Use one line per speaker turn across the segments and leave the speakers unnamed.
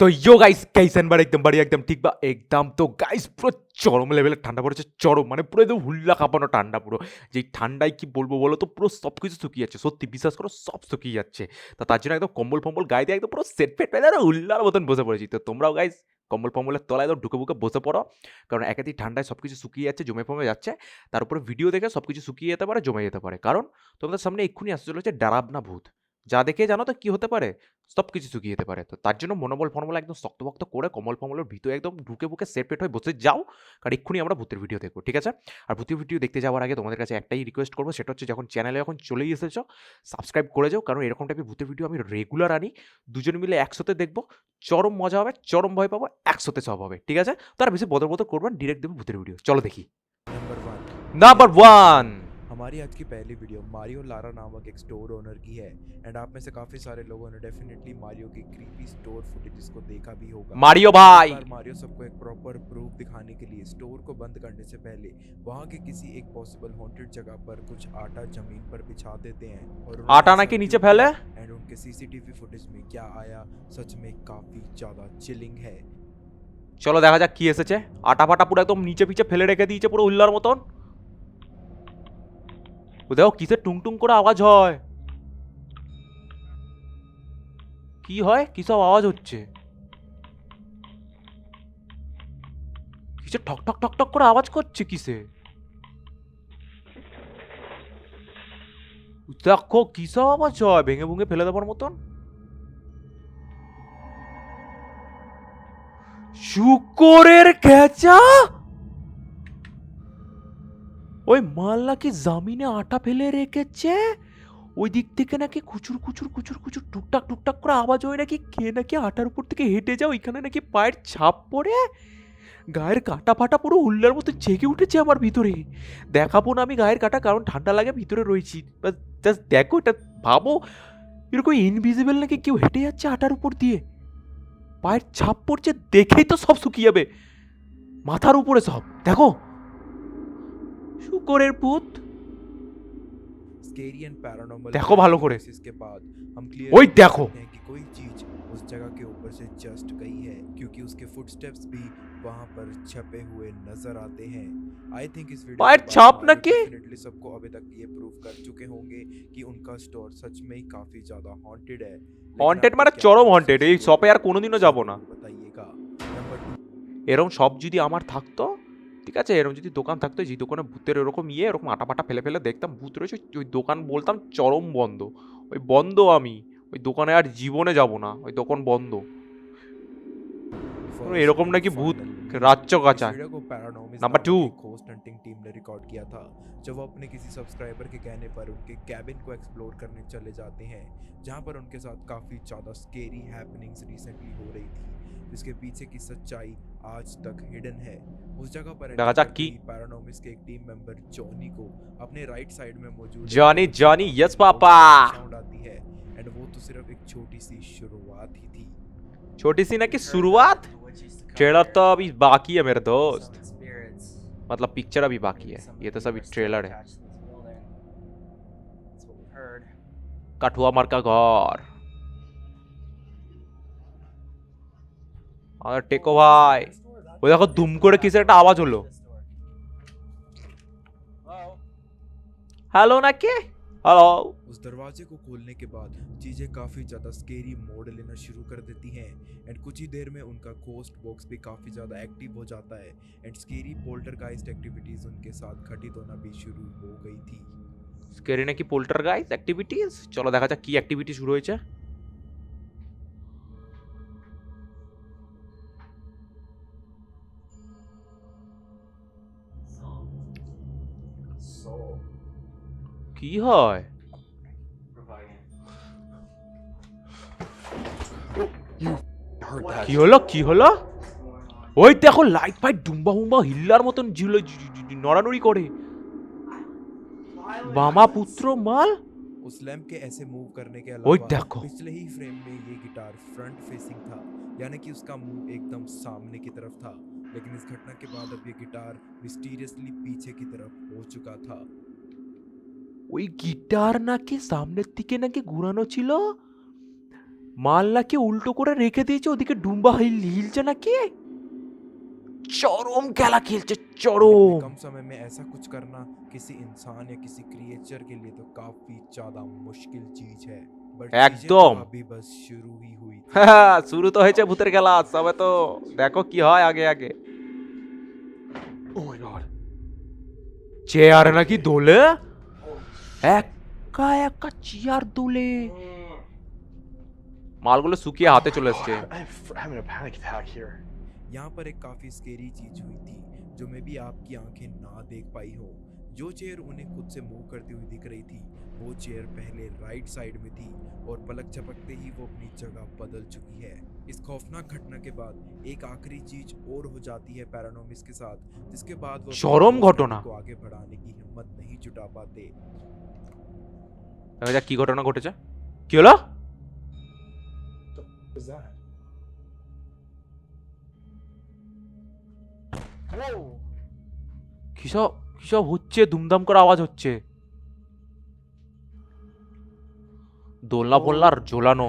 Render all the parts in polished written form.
তো ইয়ো গাইস কেইসেন বার একদম বাড়ি একদম ঠিক বা একদম তো গাইস পুরো চরম লেভেলের ঠান্ডা পড়েছে চরম মানে পুরো একদম হুল্লা কাঁপানো ঠান্ডা পুরো যেই ঠান্ডায় কি বলবো বলো তো পুরো সব কিছু শুকিয়ে যাচ্ছে সত্যি বিশ্বাস করো সব শুকিয়ে যাচ্ছে তো তার জন্য একদম কম্বল ফম্বল গায়ে দিয়ে একদম পুরো সেট ফেট পেয়ে হুল্লার মতন বসে পড়েছি তো তোমরাও গাইস কম্বল ফম্বলের তলায় একদম ঢুকে বুকে বসে পড়ো কারণ একাধিক ঠান্ডায় সব কিছু শুকিয়ে যাচ্ছে জমে ফমে যাচ্ছে তার উপরে ভিডিও দেখে সব কিছু শুকিয়ে যেতে পারে জমে যেতে পারে কারণ তোমাদের সামনে এক্ষুনি আসতে চলেছে ডারাবনা ভূত যা দেখে জানো তো কি হতে পারে সব কিছু শুকিয়ে যেতে পারে তো তার জন্য মনোবল ফনোবল একদম শক্তভক্ত করে কমল ফমলের ভিতরে একদম ঢুকে বুকে সেট পেট হয়ে বসে যাও কারণ এক্ষুনি আমরা ভূতের ভিডিও দেখবো ঠিক আছে আর ভূতের ভিডিও দেখতে যাওয়ার আগে তোমাদের কাছে একটাই রিকোয়েস্ট করবো সেটা হচ্ছে যখন চ্যানেলে যখন চলেই এসেছো সাবস্ক্রাইব করে যাও কারণ এরকম টাইপের ভূতের ভিডিও আমি রেগুলার আনি দুজন মিলে একসাথে দেখবো চরম মজা হবে চরম ভয় পাবো একসাথে সব হবে ঠিক আছে তার বেশি বদল বদল করবেন ডিরেক্ট দেবো ভূতের ভিডিও চলো দেখি
नंबर वन
নাম্বার ওয়ান
हमारी आज की पहली वीडियो मारियो लारा नामक एक स्टोर ओनर की है एंड आप में से काफ़ी सारे लोगों ने डेफिनेटली मारियो की क्रीपी स्टोर फुटेजेस को देखा भी होगा।
মারিও
इस
ভাই
बार मारियो सबको एक प्रॉपर प्रूफ दिखाने के लिए स्टोर को बंद करने से पहले वहाँ के किसी एक पॉसिबल हॉन्टेड जगह पर कुछ आटा जमीन पर बिछा देते हैं और
आटा ना के नीचे फैले
एंड उनके सीसीटीवी फुटेज में क्या आया सच में काफ़ी ज़्यादा चिलिंग है।
চলো দেখা যাক কি এসেছে আটা ফাটা পুরো একদম নিচে পিছে ফেলে রেখে দিয়েছে পুরো উল্লার মতন ও দেখো কিসের টুংটুং করে আওয়াজ হয় কি হয় কি সব আওয়াজ হচ্ছে কিসে ঠক ঠক ঠক ঠক করে আওয়াজ করছে কিসে দেখো কি সব আওয়াজ হয় ভেঙে ভুঙে ফেলে দেবার মতন শুকরের খেচা ওই মাল নাকি জামিনে আটা ফেলে রেখেছে ওই দিক থেকে নাকি কুচুর কুচুর কুচুর কুচুর টুকটাক টুকটাক করে আওয়াজ হয় নাকি কে নাকি আটার উপর থেকে হেঁটে যাও এখানে নাকি পায়ের ছাপ পড়ে গায়ের কাটা ফাটা পুরো উল্লার মতো জেগে উঠেছে আমার ভিতরে দেখাবো না আমি গায়ের কাটা কারণ ঠান্ডা লাগে ভিতরে রয়েছি জাস্ট দেখো এটা ভাবো এরকম ইনভিজিবল নাকি কেউ হেঁটে যাচ্ছে আটার উপর দিয়ে পায়ের ছাপ পড়ছে দেখেই তো সব শুকিয়ে যাবে মাথার উপরে সব দেখো শুকরের ভূত
स्केरी एंड पैरानॉर्मल
देखो भालो करे
के बाद हम क्लियर
ओए देखो
हैं कि कोई चीज उस जगह के ऊपर से जस्ट गई है क्योंकि उसके फुटस्टेप्स भी वहां पर छपे हुए नजर आते हैं। आई थिंक इस वीडियो
पैर छाप न के
डेफिनेटली सबको अभी तक ये प्रूव कर चुके होंगे कि उनका स्टोर सच में ही काफी ज्यादा हॉन्टेड है।
হন্টেড মানে চরম হন্টেড এই শপে আর কোনোদিনও যাব না
बताइएगा। नंबर 2
এরকম সব যদি আমার থাকতো ঠিক আছে এরকম যদি দোকান থাকতো যে দোকানে ভূতের এরকম এরকম আটা পাটা ফেলে ফেলে দেখতাম ভূত রয়েছে ওই দোকান বলতাম চরম বন্ধ ওই বন্ধ আমি ওই দোকানে আর জীবনে যাব না ওই দোকান বন্ধ এরকম নাকি ভূত রাজ্য কাঁচা नंबर 2
घोस्ट हंटिंग टीम ने रिकॉर्ड किया था जब वो अपने किसी सब्सक्राइबर के कहने पर उनके कैबिन को एक्सप्लोर करने चले जाते हैं जहां पर उनके साथ काफी ज्यादा स्केरी हैपनिंग्स रिसेंटली हो रही थी जिसके पीछे की सच्चाई आज तक हिडन है। उस जगह पर पैरानॉमिक्स के एक टीम मेंबर जॉनी को अपने राइट साइड में मौजूद
जॉनी यस पापा
साउंड आती है एंड वो तो सिर्फ एक छोटी सी शुरुआत ही थी।
छोटी सी ना कि शुरुआत ट्रेलर तो अभी बाकी है मेरे दोस्त मतलब पिक्चर अभी बाकी है ये तो सभी ट्रेलर है काठुआ मार का घर আর টেকো ভাই ওই দেখো দুম করে কিসের একটা আওয়াজ হলো हेलो নাকি हेलो
उस दरवाजे को खोलने के बाद चीजें काफी ज्यादा स्केरी मोड लेना शुरू कर देती हैं एंड कुछ ही देर में उनका घोस्ट बॉक्स भी काफी ज्यादा एक्टिव हो जाता है एंड स्केरी पोल्टरगाइस्ट एक्टिविटीज उनके साथ घटित होना भी शुरू हो गई थी।
স্কেরি নাকি পোল্টারগাইস্ট অ্যাক্টিভিটিস চলো দেখা যাক কি অ্যাক্টিভিটি শুরু হয়েছে কি হয় কি হলো কি হলো ওই দেখো লাইট ফাইট ডুম্বা হুম্বা হিল্লার মতন নড়ানড়ি করে বামা পুত্র মাল
उस लैंप के ऐसे मूव करने के
ओए
अलावा
देखो
पिछले ही फ्रेम में ये गिटार फ्रंट फेसिंग था यानी कि उसका मुंह एकदम सामने की तरफ था लेकिन इस घटना के बाद अब ये गिटार मिस्टीरियसली पीछे की तरफ हो चुका था।
ওই গিটার নাকি সামনের দিকে নাকি ঘোরানো ছিল মাল্লাকে উল্টো করে রেখে দিয়েছে, ওদিকে ডুম্বা হিলছে নাকি। চরম খেলা খেলছে,
लेकिन
চরম।
इतने कम समय में ऐसा कुछ करना किसी इंसान या किसी क्रिएचर के लिए तो काफी ज्यादा मुश्किल चीज है बट चीजें तो
একদম।
अभी बस शुरू ही हुई थी।
হ্যাঁ, শুরু তো হয়েছে ভূতের খেলা, সবে তো দেখো কি হয় আগে আগে।
Oh my god.
চেয়ার নাকি দোলে, একা একা চেয়ার দোলে। মালগুলো শুকিয়ে হাতে চলে এসছে।
I'm having a panic attack here.
यहाँ पर एक काफी स्केरी चीज हुई थी जो मे भी आपकी आंखें ना देख पाई हो। जो चेयर उन्हें खुद से मूव करती हुई दिख रही थी वो चेयर पहले राइट साइड में थी और पलक झपकते ही वो अपनी जगह बदल चुकी है। इस खौफनाक घटना के बाद एक आखिरी चीज और हो जाती है पैरानॉमिस के साथ जिसके बाद वो अपनी
চরম
उस
ঘটনা।
घटना को आगे बढ़ाने की हिम्मत नहीं जुटा पाते।
দেখা যাক কি ঘটনা ঘটেছে। কি হলো?
What was that? Whoa!
কিসব কিসব হচ্ছে, দুমদাম করে আওয়াজ হচ্ছে। দোলনা ফোলনা আর ঝোলানো।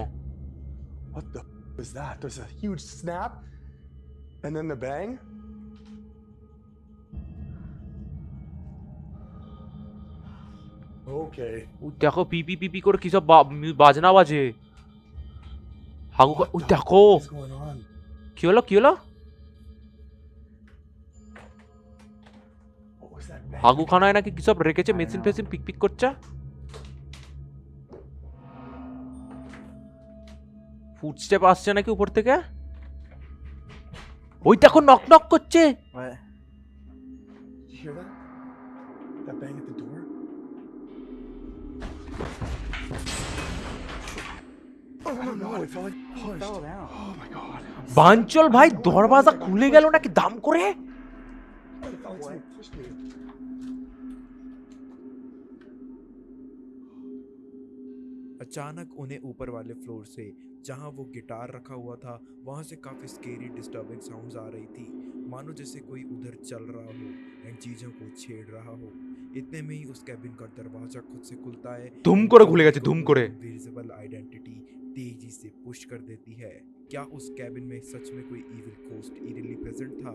What the was that? There's a huge snap and then the bang. Okay.
ওই দেখো পিপি পিপি করে কিসব বাজনা বাজে। হাগু
What
ওই
the
দেখো
is going on?
কি হলো কি হলো।
What was that bang?
হাগুখানায় নাকি কিসব রেখেছে, মেশিন ফেসিন পিক পিক করছে। ফুটস্টেপ আসছে নাকি উপর থেকে। ওই দেখো নক নক করছে।
What? Did you hear that? That bang at the door? Oh no! It felt like pushed. Oh my god!
বাঞ্চল ভাই দরওয়াজা খুলে গেল নাকি দাম করে।
It felt like something pushed me.
अचानक उन्हें ऊपर वाले फ्लोर से जहां वो गिटार रखा हुआ था वहां से काफी स्केरी डिस्टर्बिंग साउंड्स आ रही थी मानो जैसे कोई उधर चल रहा हो एंड चीजों को छेड़ रहा हो। इतने में ही उस कैबिन का दरवाजा खुद से खुलता है।
ধুম করে খুলে গেছে, ধুম করে।
इनविजिबल आइडेंटिटी तेजी से पुश कर देती है। क्या उस कैबिन में सच में कोई इविल घोस्ट इरिली प्रेजेंट था?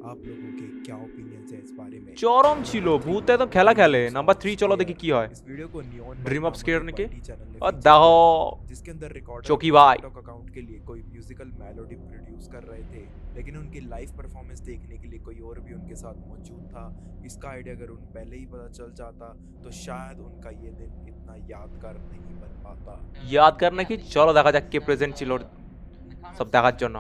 आप लोगों के क्या ओपिनियंस है इस बारे में?
চরম ছিল, ভূত একদম খেলা খেলে। নাম্বার 3 চলো দেখি কি হয়।
इस वीडियो को नियॉन
ड्रीम ऑफ स्केयर ने के
चैनल ने
और
feature
दाहो
किया था, जिसके अंदर रिकॉर्डर
चौकी भाई।
टिकटॉक अकाउंट के लिए कोई म्यूजिकल मेलोडी प्रोड्यूस कर रहे थे लेकिन उनकी लाइव परफॉर्मेंस देखने के लिए कोई और भी उनके साथ मौजूद था। इसका आइडिया अगर उन्हें पहले ही पता चल जाता तो शायद उनका ये दिन इतना यादगार नहीं बन पाता।
याद करना কি, চলো দেখা যাক কে প্রেজেন্ট ছিল সব দেখার জন্য।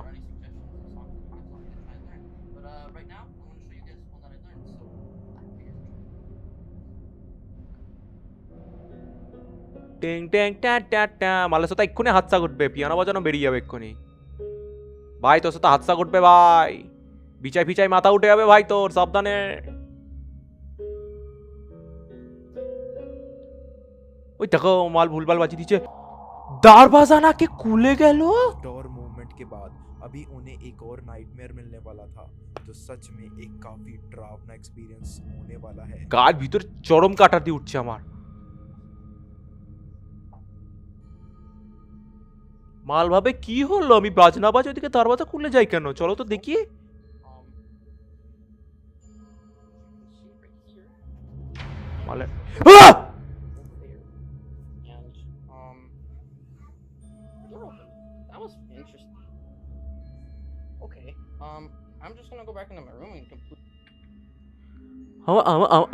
টিং টিং টা টা টা, মালের সাথে এক্ষুনি হাতসা ঘটবে, পিয়ানো বাজানো বেরিয়ে যাবে এক্ষুনি। ভাই তোর সাথে হাতসা ঘটবে ভাই, বিছাই ফিচাই মাথা উঠে যাবে ভাই তোর, সাবধানে। ওই দেখো মাল ভুলভাল বাজি দিচ্ছে। दरवाजा ना के खुले গেল।
डोर मूवमेंट के बाद अभी उन्हें एक और नाइटमेयर मिलने वाला था जो सच में एक काफी डरावना एक्सपीरियंस होने वाला है।
গার ভিতর চরম কাটা দিয়ে উঠছে আমার। মাল ভাবে কি হলো, আমি বাজনা বাজ ওইদিকে দরওয়াজা খুলে যাই কেন, চলো তো দেখি। মালে আহ!
That was interesting. Okay. I'm just gonna go back into my room and complete.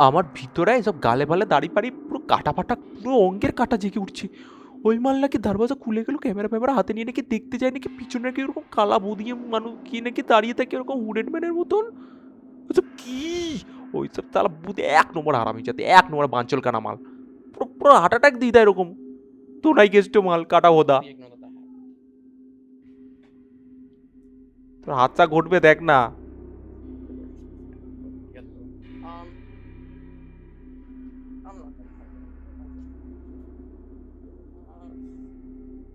আমার ভিতরে এসব গালে বালে দাড়ি পাড়ি পুরো কাটা ফাটা, পুরো অঙ্গের কাটা জেগে উঠছে। ওই মাল নাকি দরওয়াজা খুলে গেল, ক্যামেরা ফ্যামেরা হাতে নিয়ে নাকি দেখতে যায় নাকি পিছনে নাকি ওরকম কালা বুদিয়ে মানুষ কি নাকি দাঁড়িয়ে থাকে ওরকম হুডেড ম্যানের মতন। ওইসব কি, ওইসব তালা বুধ এক নম্বর হারামি যাতে, এক নম্বর বাঞ্চল কানা মাল, পুরো পুরো হার্ট অ্যাটাক দিয়ে দেয় এরকম। তো নাই গেস্ট মাল কাটা হোদা,
Ignore that happened.
তোর হাতটা ঘটবে দেখ না।
Get through. I'm not gonna.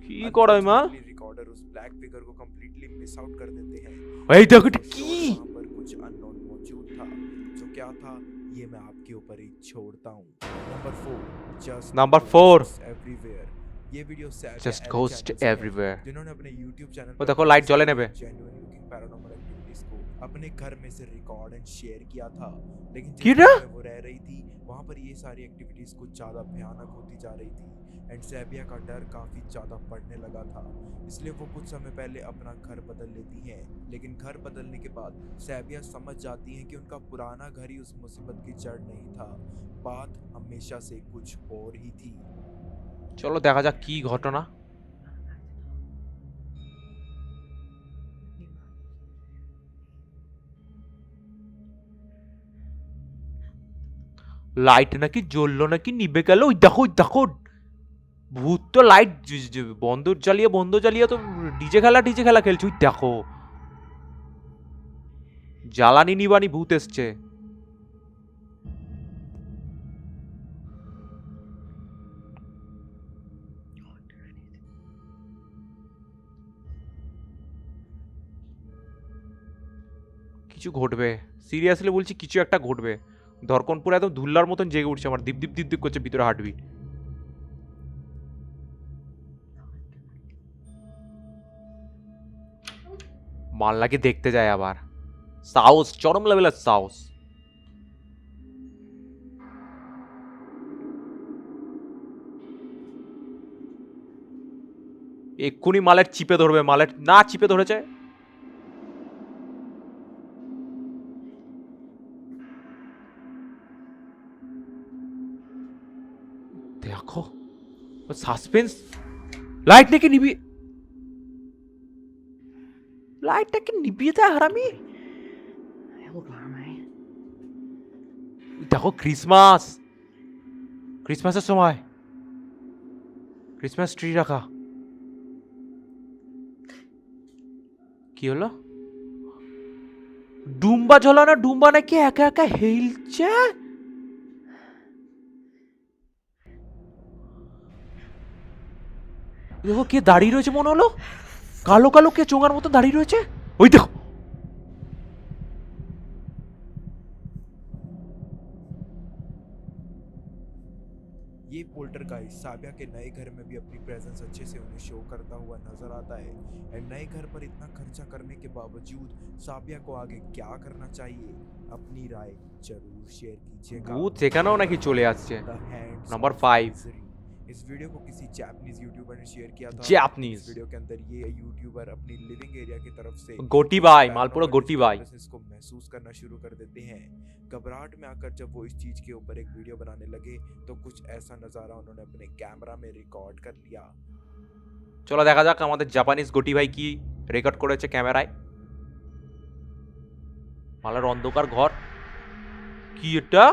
কি করে মাল,
रिकॉर्डर उस ब्लैक फिगर को कंप्लीटली मिस आउट कर देते हैं।
এই দেখো এটা
और
কি।
वहाँ पर कुछ अननोन मौजूद था, जो क्या था ये मैं आपके ऊपर ही छोड़ता हूँ। Number 4 just
Number 4
everywhere. ये वीडियो
Just ghost everywhere.
जिन्होंने अपने YouTube चैनल
वो देखो लाइट जले ने बे।
जेन्युइन लुकिंग पैरानॉर्मल एक्टिविटीज को अपने घर में से रिकॉर्ड एंड शेयर किया था, लेकिन जिस
किरा?
घर में वो रह रही थी वहां पर ये सारी एक्टिविटीज कुछ ज्यादा भयानक होती जा रही थी एंड सैबिया का डर काफी ज्यादा बढ़ने लगा था। इसलिए वो कुछ समय पहले अपना घर बदल लेती हैं, लेकिन घर बदलने के बाद सैबिया समझ जाती हैं कि उनका पुराना घर ही उस मुसीबत की जड़ नहीं था, बात हमेशा से कुछ और ही थी।
চলো দেখা যাক কি ঘটনা। লাইট নাকি জ্বললো নাকি নিভে গেল, ওই দেখো ওই দেখো। ভূত তো লাইট বন্ধ জ্বালিয়ে তো ডিজে খেলা খেলছে, ওই দেখো। জ্বালানি নিবানি ভূত এসছে। কিছু ঘটবে, সিরিয়াসলি বলছি কিছু একটা ঘটবে। ধরকন পুরো একদম ধুল্লার মতন জেগে উঠছে আমার, দীপ দীপ করছে ভিতরে হার্টবিট। মাল্লাকে দেখতে যায় আবার, সাহস, চরম লেভেলের সাহস। এক্ষুনি মালের চিপে ধরবে, মালের না চিপে ধরেছে। দেখো সাসপেন্স। লাইটটাকে নিবি, লাইটটাকে নিবিয়ে দেয় হারামি। দেখো ক্রিসমাসের সময় ক্রিসমাস ট্রি রাখা। কি হলো? ডুম্বা ঝোলানো, ডুম্বা নাকি একা একা হেলছে। দেখো কে দাঁড়িয়ে রয়েছে মনে হলো, কালো কালো কে চোঙার মতো দাঁড়িয়ে রয়েছে, ওই দেখো।
ये पोल्टरगाइस्ट साबिया के नए घर में भी अपनी प्रेजेंस अच्छे से उन्हें शो करता हुआ नजर आता है एंड नए घर पर इतना खर्चा करने के बावजूद साबिया को आगे क्या करना चाहिए, अपनी राय जरूर शेयर कीजिएगा।
ভূত সেখানেও নাকি চলে আসছে।
The Hands
Number
of
5।
Misery। इस वीडियो को किसी जापानीज यूट्यूबर ने शेयर किया था।
जापानीज।
इस वीडियो के अंदर ये यूट्यूबर अपनी लिविंग एरिया की तरफ से
गोटी भाई, मालपुरा गोटी भाई।
को महसूस करना शुरू कर देते हैं। घबराहट में आकर जब वो इस चीज के ऊपर एक वीडियो बनाने लगे तो कुछ ऐसा नजारा उन्होंने अपने कैमरा में रिकॉर्ड कर लिया।
চলো দেখা যাক আমাদের জাপানিজ গোটি ভাই কি রেকর্ড করেছে ক্যামেরায়। মালার অন্ধকার ঘর, কি এটা?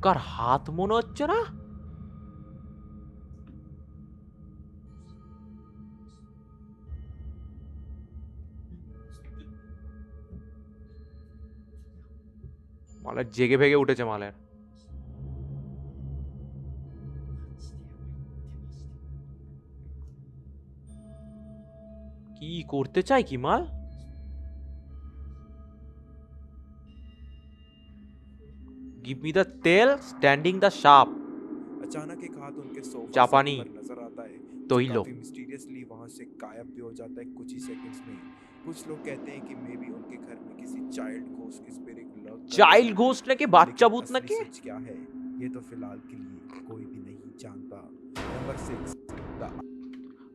কার হাত মনে হচ্ছে না? মালের জেগে ভেগে উঠেছে মালের। কি করতে চাই কি মাল? Give me the tail standing the sharp.
अचानक एक हाथ उनके सोफा
जापानी
पर नजर आता है,
तो
जो
ही लो।
काफी मिस्टीरियसली वहां से गायब भी हो जाता है कुछ ही सेकंड्स में। कुछ लोग कहते हैं कि मे बी उनके घर में किसी चाइल्ड घोस्ट की स्पिरिट लर्क कर
चाइल्ड
रही है।
घोस्ट नाকি বাচ্চা
लेकिन
ভূত
असली
নাকি?
सच क्या है ये तो फिलहाल के लिए कोई भी नहीं जानता। नंबर 6 द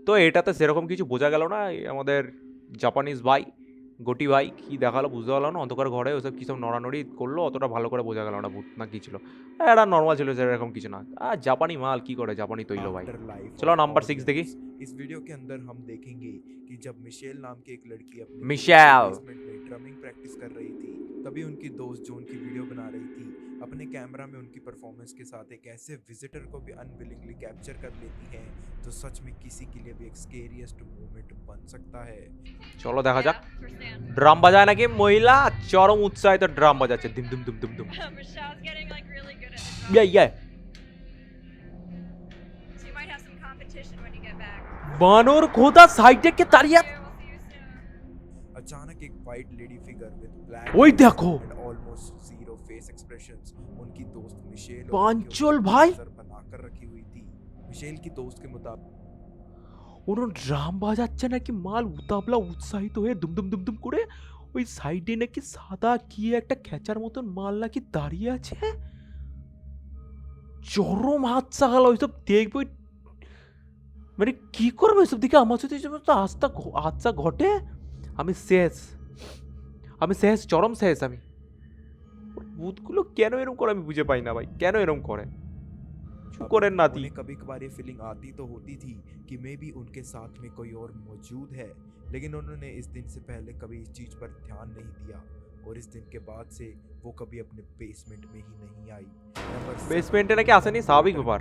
তো এটাতে সেরকম কিছু বোঝা গেল না। এই আমাদের জাপানিজ ভাই গোটি ভাই কি দেখালো বুঝতে পারলাম না। অন্ধকার ঘরে ওসব কিসব নড়ানড়ি করলো, অতটা ভালো করে বোঝা গেল না ভূত না কি ছিল। এটা নর্মাল ছিল, এরকম কিছু না। জাপানি মাল কি করে, জাপানি তৈল ভাই।
आफ्टरलाइफ
चलो
ऑफ
नंबर 6
ऑडियंस।
देखी।
इस वीडियो के अंदर हम देखेंगे कि जब मिशेल नाम की एक लड़की अपने
मिशेल।
बेसमेंट में ड्रमिंग प्रैक्टिस कर रही थी, तभी उनकी दोस्त जो उनकी वीडियो बना रही थी अपने कैमरा में उनकी परफॉर्मेंस के साथ एक ऐसे विजिटर को भी अनविलिंगली कैप्चर कर लेती हैं तो सच में किसी के लिए भी एक स्केरियस्ट मोमेंट बन सकता है।
চলো দেখা যাক। ড্রাম বাজায় নাকি মহিলা, চরম উৎসাহিত ড্রাম বাজাচ্ছে, দিম দিম দুম দুম দুম।
Michelle's getting like really good at the drum.
Yeah yeah.
So you might have some competition when you get back.
বানর খোদা সাইডে কে তাড়িয়ে।
We'll see you soon.
अचानक एक white lady figure with black
ওই দেখো।
And almost zero face expressions उनकी दोस्त मिशेल
पांचोल भाई।
बनाकर रखी हुई थी। मिशेल की दोस्त के मुताबिक
ওর ড্রাম বাজাচ্ছে নাকি মাল উতাবলা উৎসাহিত হয়ে দুমদুম দুমদুম করে ওই সাইডে নাকি সাদা কি একটা খেচার মতন মাল নাকি দাঁড়িয়ে আছে চরম হাত সাগাল ওইসব দেখবে মানে কি করবে ওইসব দিকে আমার সাথে এসব তো আস্থা ঘটে আমি শেষ চরম শেষ আমি ভূতগুলো কেন এরকম করে আমি বুঝে পাই না ভাই কেন এরকম করে কিছু করেন নাতি
उन्हें कभी कभार ये फीलिंग आती तो होती थी कि मे भी उनके साथ में कोई और मौजूद है, लेकिन उन्होंने इस दिन से पहले कभी इस चीज पर ध्यान नहीं दिया और इस दिन के बाद से वो कभी अपने बेसमेंट में ही नहीं आई।
বেসমেন্টে নাকি আসেনি স্বাভাবিক ব্যাপার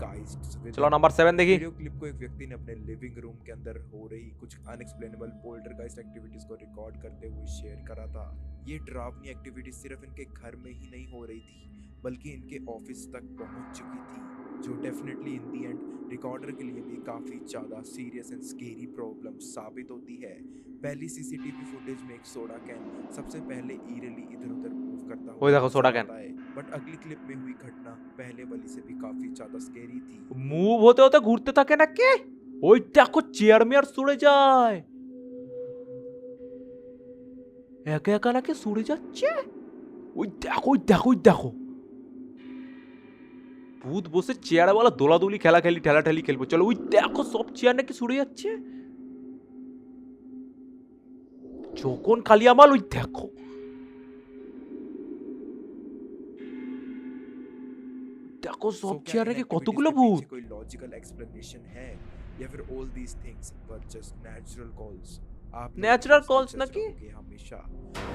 চলো নাম্বার 7 দেখি
वीडियो क्लिप को एक व्यक्ति ने अपने लिविंग रूम के अंदर हो रही कुछ अनएक्सप्लेनेबल पोल्टरगाइस्ट एक्टिविटीज को रिकॉर्ड करते हुए शेयर करा था। ये डरावनी एक्टिविटीज सिर्फ इनके घर में ही नहीं हो रही थी बल्कि इनके ऑफिस तक पहुंच चुकी थी, जो definitely in the and recorder के लिए भी काफी ज्यादा सीरियस एंड स्केरी प्रॉब्लम साबित होती है। पहली सीसीटीवी फुटेज में एक सोडा कैन सबसे पहले ईरली इधर-उधर मूव करता
ওই দেখো সোডা ক্যান
है, बट अगली क्लिप में हुई घटना पहले वाली से भी काफी ज्यादा स्केरी थी।
মুভ হতে হতে ঘুরতে থাকে নাকি ওই দেখো চেয়ার মেয়ার সরে যায় একা একা নাকি সরে যাচ্ছে ওই দেখো ভূত বসে চেয়ারে বলা দোলাদুলি খেলাখেলি ঠেলাঠেলি খেলবো চলো ওই দেখো সব চেয়ার নাকি সরে যাচ্ছে যখন খালি আমাল ওই দেখো দেখো সব
क्या
চেয়ার
इन
নাকি
एक्टिविटीज
কতগুলো
के
ভূত
पीछे कोई लॉजिकल एक्सप्लेनेशन है या फिर all these things were just natural calls? आप लोग
Natural
इसकी
calls
चर्चा
ना कि?
होगी हमेशा।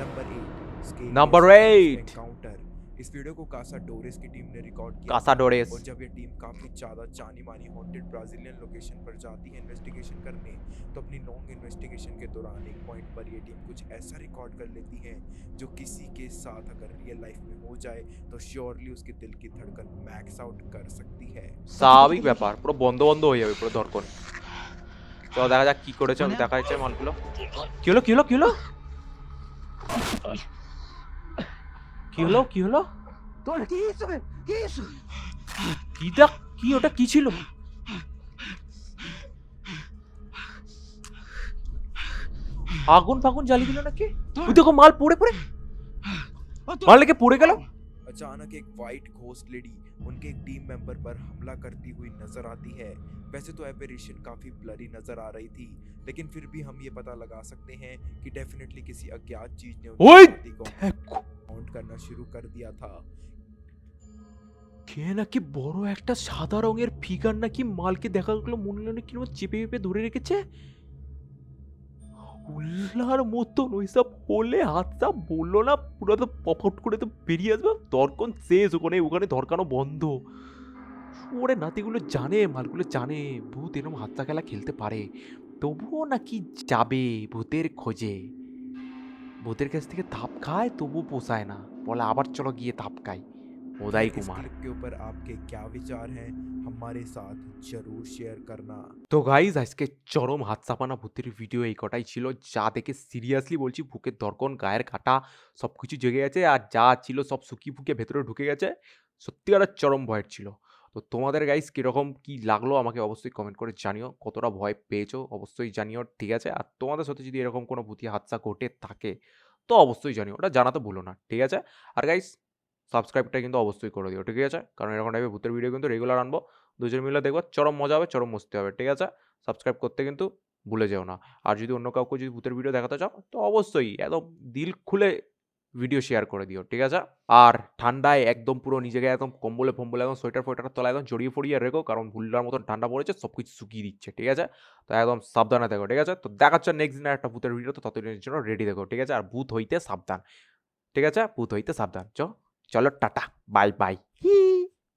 Number 8
Number 8
encounter. इस वीडियो को कासा डोरेस की टीम ने रिकॉर्ड किया
कासा
था,
डोरेस
और जब ये टीम काफी ज्यादा जानी मानी हॉन्टेड ब्राजीलियन लोकेशन पर जाती है इन्वेस्टिगेशन करने, तो अपनी लॉन्ग इन्वेस्टिगेशन के दौरान एक पॉइंट पर ये टीम कुछ ऐसा रिकॉर्ड कर लेती है जो किसी के साथ अगर रियल लाइफ में हो जाए तो श्योरली उसके दिल की धड़कन मैक्स आउट कर सकती है।
স্বাভাবিক ব্যাপার পুরো বন্ধ বন্ধ হয়ে যাবে পুরো দরকার চলো দেখা যাক কি করেছে আমি দেখা যাচ্ছে মালগুলো কি হলো কি দেখ কি ওটা কি ছিল আগুন ফাগুন জ্বালিয়ে দিল নাকি ওই দেখো মাল পড়ে মাল লেগে পড়ে গেল
अचानक एक वाइट घोस्ट लेडी उनके एक टीम मेंबर पर हमला करती हुई नजर आती है। वैसे तो एपरेशन काफी ब्लरी नजर आ रही थी, लेकिन फिर भी हम ये पता लगा सकते हैं कि डेफिनेटली किसी अज्ञात चीज ने
ओए!
उनकी छाती को
দেখো
काउंट करना शुरू कर दिया था।
কে নাকি বড় একটা সাদা রঙের ফিগার নাকি মালকে দেখা গেল মনে হলো কি চেপে চেপে ধরে রেখেছে উল্লার মতন ওইসব হলে হাতটা বললো না পুরো তো পপট করে তো বেরিয়ে আসবে দরকার শেষ ওখানে ধরকানো বন্ধ ওরে নাতিগুলো জানে মালগুলো জানে ভূত এরকম হাতটা খেলা খেলতে পারে তবুও নাকি যাবে ভূতের খোঁজে ভূতের কাছ থেকে ধাপ খায় তবু পোষায় না বলে আবার চলো গিয়ে ধাপ খাই উদয়
इस
কুমার
क्लिप के ऊपर आपके क्या विचार हैं हमारे साथ जरूर शेयर करना।
তো গাইজ আজকে চরম হাত চাপানা ভূতের ভিডিও এই কটাই ছিল যা দেখে সিরিয়াসলি বলছি বুকের দরকন গায়ের কাটা সব কিছু জেগে গেছে আর যা ছিল সব শুকিয়ে ফুকিয়ে ভেতরে ঢুকে গেছে সত্যিকার চরম ভয়ের ছিল তো তোমাদের গাইজ কীরকম কি লাগলো আমাকে অবশ্যই কমেন্ট করে জানিও কতটা ভয় পেয়েছো অবশ্যই জানিও ঠিক আছে আর তোমাদের সাথে যদি এরকম কোনো ভূতি হাদসা ঘটে থাকে তো অবশ্যই জানিও ওটা জানাতে ভুলো না ঠিক আছে আর গাইজ সাবস্ক্রাইবটা কিন্তু অবশ্যই করে দিও ঠিক আছে কারণ এরকম টাইপের ভূতের ভিডিও কিন্তু রেগুলার আনবো দুজন মিলে দেখবো চরম মজা হবে চরম মস্তি হবে ঠিক আছে সাবস্ক্রাইব করতে কিন্তু ভুলে যেও না আর যদি অন্য কাউকে যদি ভূতের ভিডিও দেখাতে চাও তো অবশ্যই একদম দিল খুলে ভিডিও শেয়ার করে দিও ঠিক আছে আর ঠান্ডায় একদম পুরো নিজেকে একদম কম্বলে ফম্বলে একদম সোয়েটার ফোয়েটার তলা একদম জড়িয়ে ফড়িয়ে রেখো কারণ ভুলটার মতন ঠান্ডা পড়েছে সব কিছু শুকিয়ে দিচ্ছে ঠিক আছে তো একদম সাবধানে দেখো ঠিক আছে তো দেখাচ্ছে নেক্সট দিনের একটা ভূতের ভিডিও তো ততদিনের জন্য রেডি দেখো ঠিক আছে আর ভূত হইতে সাবধান ঠিক আছে ভূত হইতে সাবধান চলো টাটা বাই বাই